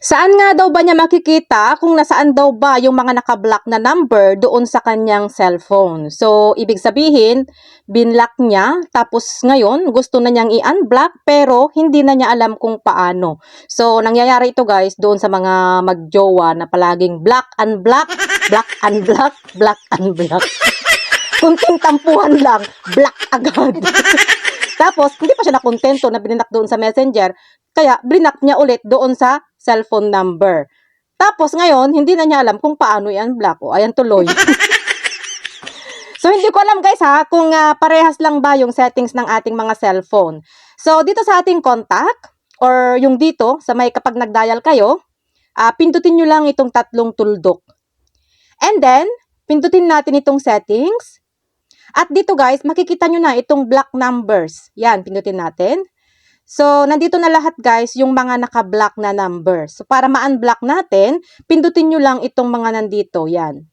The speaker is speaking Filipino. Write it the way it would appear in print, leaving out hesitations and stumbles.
Saan nga daw ba niya makikita kung nasaan daw ba yung mga naka-block na number doon sa kanyang cellphone? So, ibig sabihin, binlock niya, tapos ngayon gusto na niyang i-unblock pero hindi na niya alam kung paano. So, nangyayari ito guys doon sa mga magjowa na palaging block, unblock, block, unblock, block, unblock. Kunting tampuhan lang, block agad. Tapos, hindi pa siya nakontento na bininak doon sa messenger, kaya blinak niya ulit doon sa cellphone number. Tapos ngayon, hindi na niya alam kung paano i-unblock. O, ayan tuloy. So, hindi ko alam guys ha, kung parehas lang ba yung settings ng ating mga cellphone. So, dito sa ating contact, or yung dito, sa may kapag nag-dial kayo, pindutin nyo lang itong tatlong tuldok. And then, pindutin natin itong settings. At dito guys, makikita nyo na itong block numbers. Yan, pindutin natin. So, nandito na lahat guys yung mga naka-block na numbers. So, para ma-unblock natin, pindutin nyo lang itong mga nandito. Yan.